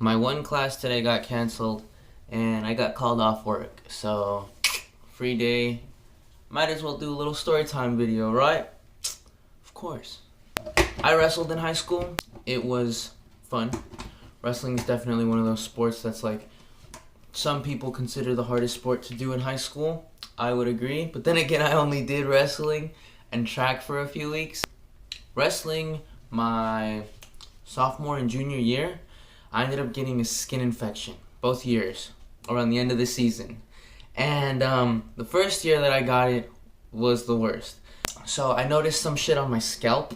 My one class today got canceled and I got called off work. So, free day. Might as well do a little story time video, right? Of course. I wrestled in high school. It was fun. Wrestling is definitely one of those sports that's like, some people consider the hardest sport to do in high school. I would agree. But then again, I only did wrestling and track for a few weeks. Wrestling my sophomore and junior year, I ended up getting a skin infection both years around the end of the season. And the first year that I got it was the worst. So I noticed some shit on my scalp,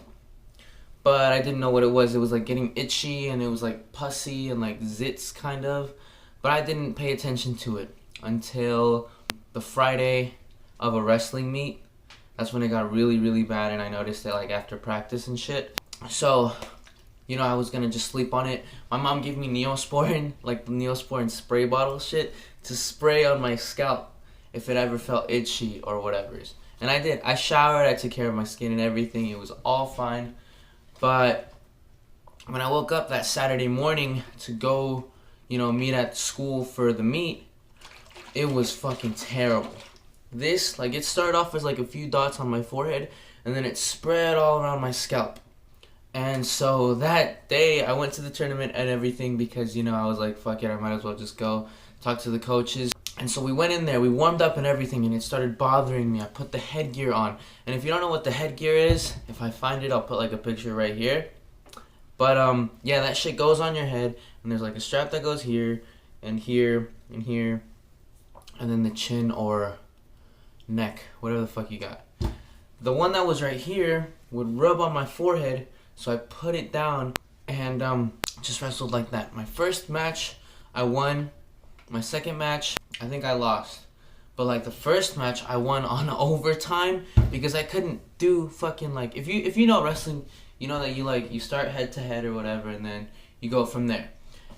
but I didn't know what it was. It was like getting itchy and it was like pussy and like zits kind of. But I didn't pay attention to it until the Friday of a wrestling meet. That's when it got really, really bad and I noticed it like after practice and shit. So, you know, I was gonna just sleep on it. My mom gave me Neosporin, like the Neosporin spray bottle shit, to spray on my scalp if it ever felt itchy or whatever. And I did. I showered, I took care of my skin and everything. It was all fine. But when I woke up that Saturday morning to go, you know, meet at school for the meet, it was fucking terrible. This, like, it started off as like a few dots on my forehead and then it spread all around my scalp. And so that day, I went to the tournament and everything because, you know, I was like, fuck it, I might as well just go talk to the coaches. And so we went in there, we warmed up and everything, and it started bothering me. I put the headgear on. And if you don't know what the headgear is, if I find it, I'll put like a picture right here. But, yeah, that shit goes on your head, and there's like a strap that goes here, and here, and here, and then the chin or neck, whatever the fuck you got. The one that was right here would rub on my forehead. So I put it down and just wrestled like that. My first match, I won. My second match, I think I lost. But like the first match, I won on overtime because I couldn't do fucking like, if you know wrestling, you know that you start head to head or whatever and then you go from there.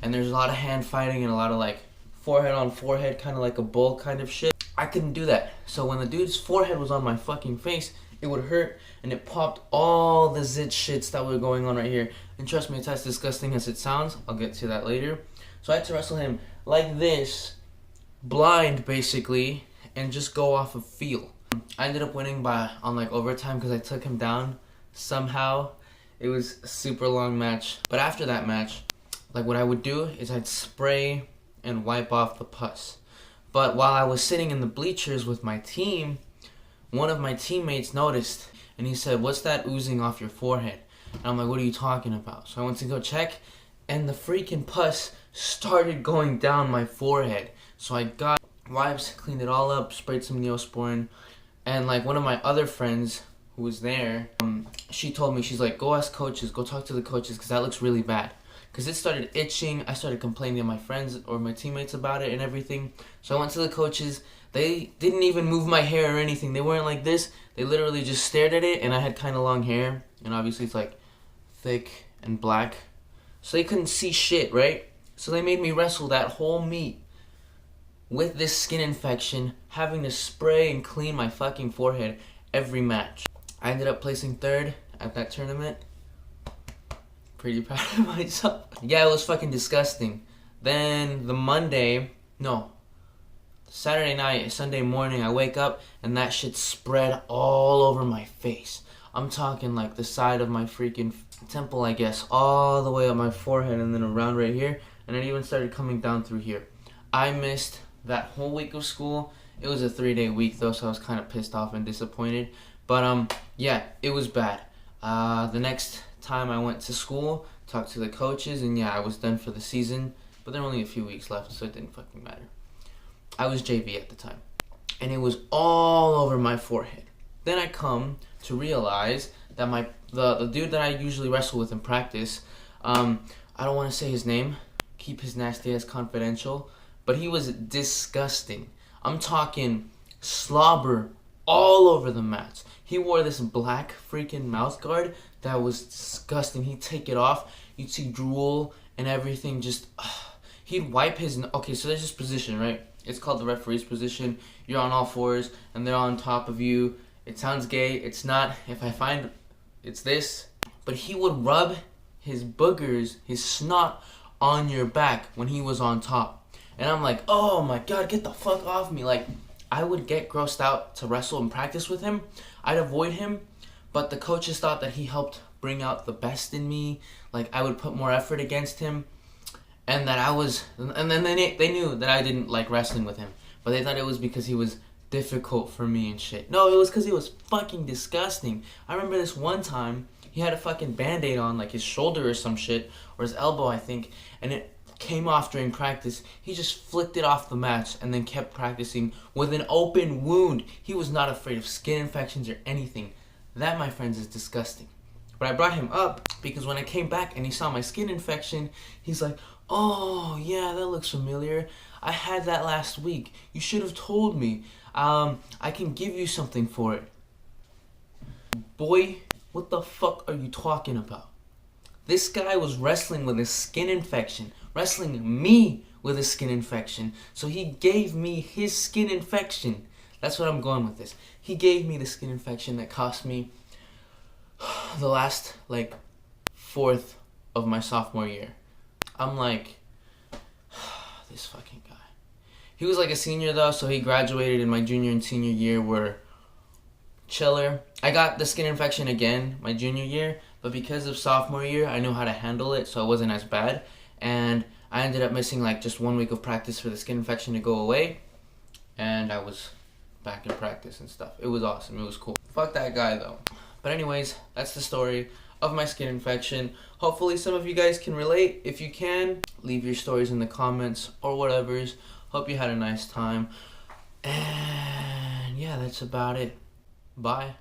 And there's a lot of hand fighting and a lot of like forehead on forehead, kind of like a bull kind of shit. I couldn't do that. So when the dude's forehead was on my fucking face, it would hurt and it popped all the zit shits that were going on right here. And trust me, it's as disgusting as it sounds. I'll get to that later. So I had to wrestle him like this, blind basically, and just go off of feel. I ended up winning on like overtime because I took him down somehow. It was a super long match. But after that match, like what I would do is I'd spray and wipe off the pus. But while I was sitting in the bleachers with my team, one of my teammates noticed and he said, "What's that oozing off your forehead?" And I'm like, "What are you talking about?" So I went to go check and the freaking pus started going down my forehead. So I got wipes, cleaned it all up, sprayed some Neosporin, and like one of my other friends who was there, she told me, she's like, "Go ask coaches, go talk to the coaches because that looks really bad." Because it started itching, I started complaining to my friends or my teammates about it and everything. So I went to the coaches. They didn't even move my hair or anything. They weren't like this. They literally just stared at it, and I had kind of long hair. And obviously it's like thick and black. So they couldn't see shit, right? So they made me wrestle that whole meet with this skin infection, having to spray and clean my fucking forehead every match. I ended up placing third at that tournament. Pretty proud of myself. Yeah, it was fucking disgusting. Then Saturday night, Sunday morning, I wake up and that shit spread all over my face. I'm talking like the side of my freaking temple, I guess, all the way up my forehead and then around right here. And it even started coming down through here. I missed that whole week of school. It was a 3-day week though, so I was kind of pissed off and disappointed. But yeah, it was bad. The next time I went to school, talked to the coaches, and yeah, I was done for the season. But there were only a few weeks left, so it didn't fucking matter. I was JV at the time, and it was all over my forehead. Then I come to realize that the dude that I usually wrestle with in practice, I don't want to say his name, keep his nasty ass confidential, but he was disgusting. I'm talking slobber all over the mats. He wore this black freaking mouth guard that was disgusting. He'd take it off, you'd see drool and everything. He'd wipe his. Okay, so there's this position, right? It's called the referee's position. You're on all fours and they're on top of you. It sounds gay. It's not. If I find it's this. But he would rub his boogers, his snot, on your back when he was on top. And I'm like, oh my god, get the fuck off me. Like, I would get grossed out to wrestle and practice with him. I'd avoid him, but the coaches thought that he helped bring out the best in me. Like, I would put more effort against him, and that I was, and then they knew that I didn't like wrestling with him, but they thought it was because he was difficult for me and shit. No, it was because he was fucking disgusting. I remember this one time, he had a fucking band-aid on, like his shoulder or some shit, or his elbow, I think, and it came off during practice. He just flicked it off the mat and then kept practicing with an open wound. He was not afraid of skin infections or anything. That, my friends, is disgusting. But I brought him up because when I came back and he saw my skin infection, he's like, oh yeah, that looks familiar. I had that last week. You should have told me. I can give you something for it. Boy, what the fuck are you talking about? This guy was wrestling with a skin infection, wrestling me with a skin infection. So he gave me his skin infection. That's what I'm going with this. He gave me the skin infection that cost me the last, like, fourth of my sophomore year. I'm like, this fucking guy. He was like a senior though, so he graduated in my junior and senior year were chiller. I got the skin infection again my junior year, but because of sophomore year, I knew how to handle it, so it wasn't as bad. And I ended up missing like just 1 week of practice for the skin infection to go away, and I was back in practice and stuff. It was awesome. It was cool. Fuck that guy though. But anyways, that's the story of my skin infection. Hopefully some of you guys can relate. If you can, leave your stories in the comments or whatevers. Hope you had a nice time. And yeah, that's about it. Bye.